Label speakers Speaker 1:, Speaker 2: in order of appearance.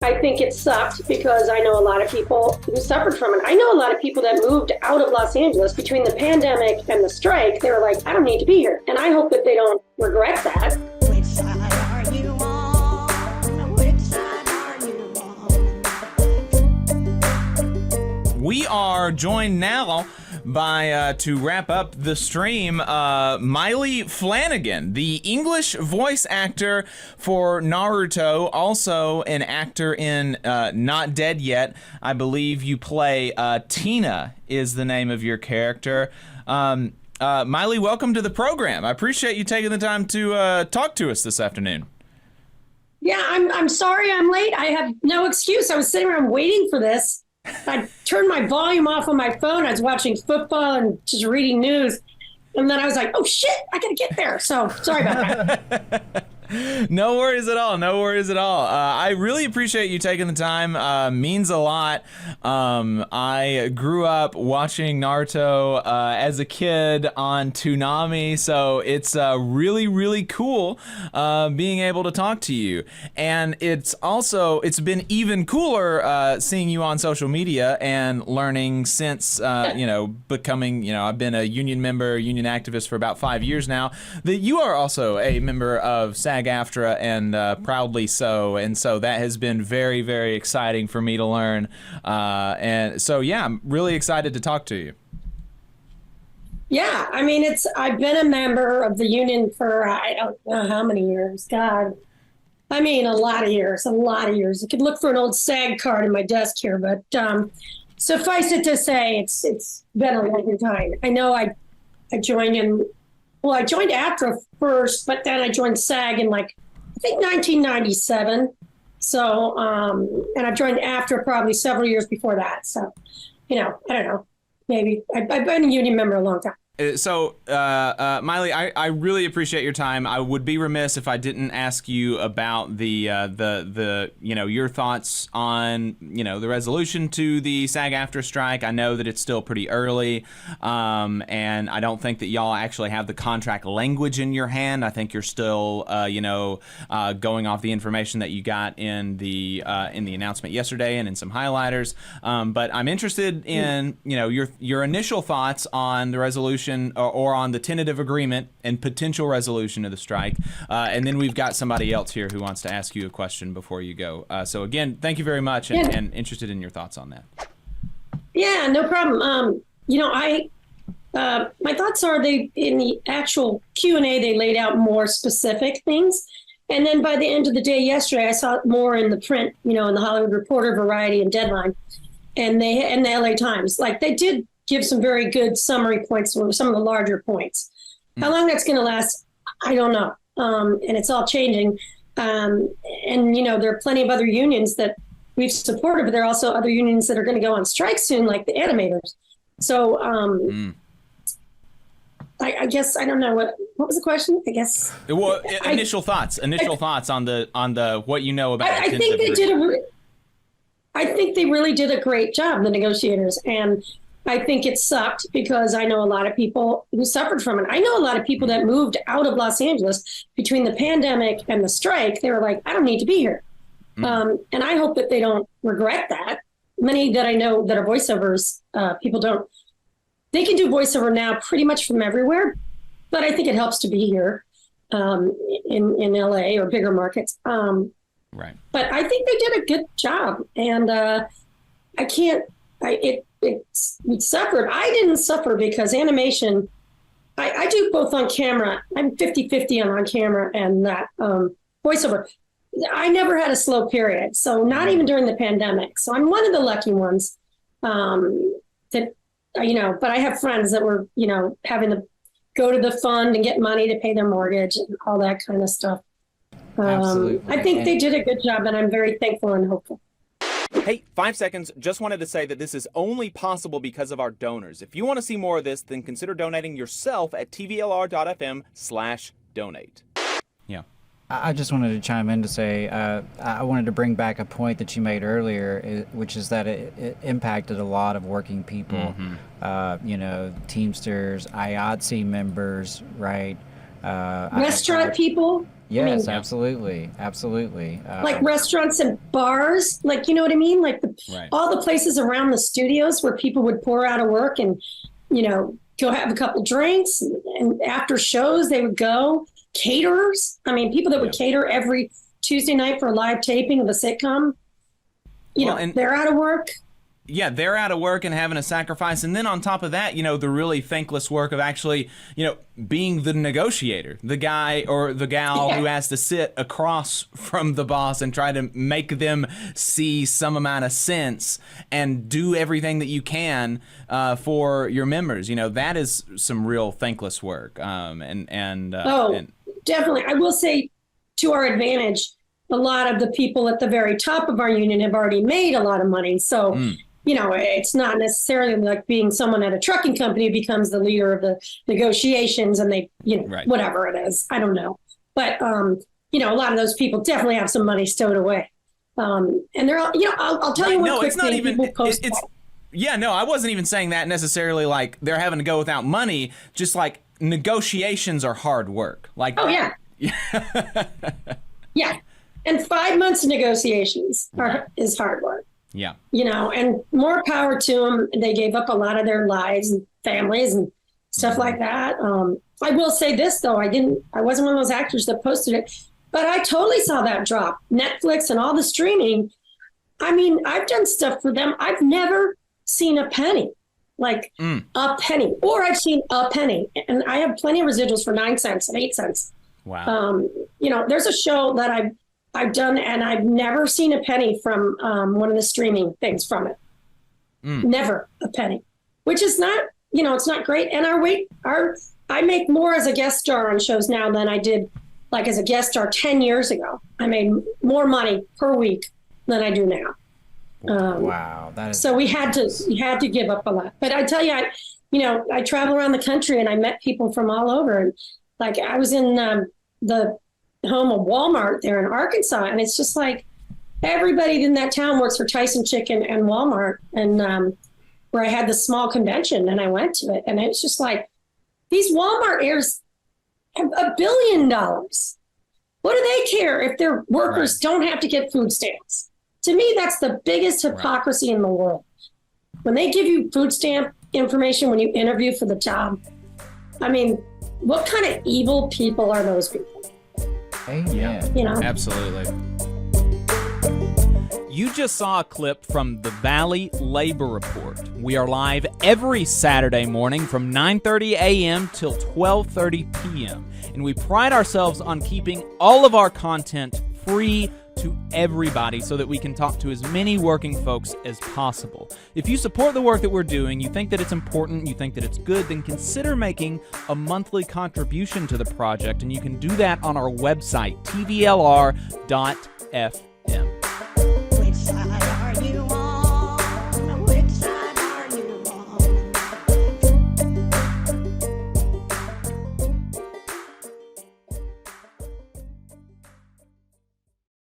Speaker 1: I think it sucked because I know a lot of people who suffered from it. I know a lot of people that moved out of Los Angeles between the pandemic and the strike. They were like, I don't need to be here. And I hope that they don't regret that.
Speaker 2: Which side are you on? Which side are you on?
Speaker 3: We are joined now by, to wrap up the stream, Maile Flanagan, the English voice actor for Naruto, also an actor in Not Dead Yet. I believe you play Tina is the name of your character. Maile, welcome to the program. I appreciate you taking the time to talk to us this afternoon.
Speaker 1: Yeah, I'm sorry I'm late. I have no excuse. I was sitting around waiting for this. I turned my volume off on my phone. I was watching football and just reading news. And then I was like, oh, shit, I got to get there. So sorry about that.
Speaker 3: No worries at all. No worries at all. I really appreciate you taking the time. Means a lot. I grew up watching Naruto as a kid on Toonami, so it's really, really cool being able to talk to you. And it's been even cooler seeing you on social media and learning since, becoming, I've been a union member, union activist for about 5 years now, that you are also a member of SAG-AFTRA, and proudly so. And so that has been very, very exciting for me to learn. And so, yeah, I'm really excited to talk to you.
Speaker 1: Yeah, I mean, I've been a member of the union for I don't know how many years. God, I mean, a lot of years. I could look for an old SAG card in my desk here, but suffice it to say, it's been a long time. I know I joined in. Well, I joined AFTRA first, but then I joined SAG in I think 1997. So, and I've joined AFTRA probably several years before that. So, I don't know, maybe I've been a union member a long time.
Speaker 3: So, Maile, I really appreciate your time. I would be remiss if I didn't ask you about the your thoughts on the resolution to the SAG-AFTRA strike. I know that it's still pretty early, and I don't think that y'all actually have the contract language in your hand. I think you're still going off the information that you got in the announcement yesterday and in some highlighters. But I'm interested in your initial thoughts on the resolution. Or on the tentative agreement and potential resolution of the strike. And then we've got somebody else here who wants to ask you a question before you go. So again, thank you very much, and interested in your thoughts on that.
Speaker 1: Yeah, no problem. My thoughts are in the actual Q&A, they laid out more specific things. And then by the end of the day yesterday, I saw it more in the print, in the Hollywood Reporter, Variety, and Deadline, and the LA Times. They did give some very good summary points or some of the larger points. How long that's going to last, I don't know. And it's all changing. And there are plenty of other unions that we've supported, but there are also other unions that are going to go on strike soon, like the animators. So I guess, I don't know, what was the question? I guess.
Speaker 3: Well, initial thoughts on the what you know about.
Speaker 1: I think they really did a great job, the negotiators. And I think it sucked because I know a lot of people who suffered from it. I know a lot of people that moved out of Los Angeles between the pandemic and the strike. They were like, I don't need to be here. And I hope that they don't regret that. Many that I know that are voiceovers, people don't. They can do voiceover now pretty much from everywhere, but I think it helps to be here in LA or bigger markets.
Speaker 3: Right.
Speaker 1: But I think they did a good job. And it suffered. I didn't suffer because animation, I do both on camera. I'm 50-50 on camera and that voiceover. I never had a slow period. So not even during the pandemic. So I'm one of the lucky ones that, but I have friends that were, having to go to the fund and get money to pay their mortgage and all that kind of stuff.
Speaker 3: Absolutely.
Speaker 1: I think they did a good job, and I'm very thankful and hopeful.
Speaker 3: Hey, 5 seconds. Just wanted to say that this is only possible because of our donors. If you want to see more of this, then consider donating yourself at tvlr.fm/donate. Yeah.
Speaker 4: I just wanted to chime in to say I wanted to bring back a point that you made earlier, which is that it impacted a lot of working people. Teamsters, IATSE members, right?
Speaker 1: Restaurant people.
Speaker 4: Yes,
Speaker 1: mean,
Speaker 4: absolutely.
Speaker 1: like restaurants and bars, like, you know what I mean? Like
Speaker 3: Right.
Speaker 1: all the places around the studios where people would pour out of work and, you know, go have a couple drinks, and after shows they would go. Caterers, I mean, people that would cater every Tuesday night for a live taping of a sitcom, you know,
Speaker 3: and
Speaker 1: they're out of work.
Speaker 3: Yeah, they're out of work and having a sacrifice. And then on top of that, you know, the really thankless work of actually, you know, being the negotiator, the guy or the gal who has to sit across from the boss and try to make them see some amount of sense and do everything that you can for your members. You know, that is some real thankless work.
Speaker 1: Definitely. I will say, to our advantage, a lot of the people at the very top of our union have already made a lot of money. So, you know, it's not necessarily like being someone at a trucking company who becomes the leader of the negotiations and they, you know, whatever it is. I don't know. But, you know, a lot of those people definitely have some money stowed away. And they're all, you know, I'll tell you one quick thing.
Speaker 3: Yeah, no, I wasn't even saying that necessarily like they're having to go without money, just like negotiations are hard work. Like,
Speaker 1: oh, yeah. Yeah. And 5 months of negotiations is hard work.
Speaker 3: Yeah.
Speaker 1: You know, and more power to them. They gave up a lot of their lives and families and stuff like that. I will say this, though. I wasn't one of those actors that posted it, but I totally saw that drop. Netflix and all the streaming. I mean, I've done stuff for them. I've never seen a penny, like a penny, or I've seen a penny. And I have plenty of residuals for 9 cents and 8 cents.
Speaker 3: Wow.
Speaker 1: You know, there's a show that I've done, and I've never seen a penny from one of the streaming things from it. Never a penny, which is not, you know, it's not great. And I make more as a guest star on shows now than I did like as a guest star 10 years ago. I made more money per week than I do now.
Speaker 4: Wow, that is
Speaker 1: so we had to give up a lot. But I tell you, I travel around the country and I met people from all over. And like I was in the home of Walmart there in Arkansas, and it's just like everybody in that town works for Tyson Chicken and Walmart, and where I had this small convention and I went to it, and it's just like these Walmart heirs have $1 billion. What do they care if their workers don't have to get food stamps? To me, that's the biggest hypocrisy in the world. When they give you food stamp information when you interview for the job, I mean, what kind of evil people are those people?
Speaker 4: Yeah,
Speaker 1: you know,
Speaker 3: absolutely. You just saw a clip from the Valley Labor Report. We are live every Saturday morning from 9:30 a.m. till 12:30 p.m. And we pride ourselves on keeping all of our content free to everybody so that we can talk to as many working folks as possible. If you support the work that we're doing, you think that it's important, you think that it's good, then consider making a monthly contribution to the project, and you can do that on our website, tvlr.fm.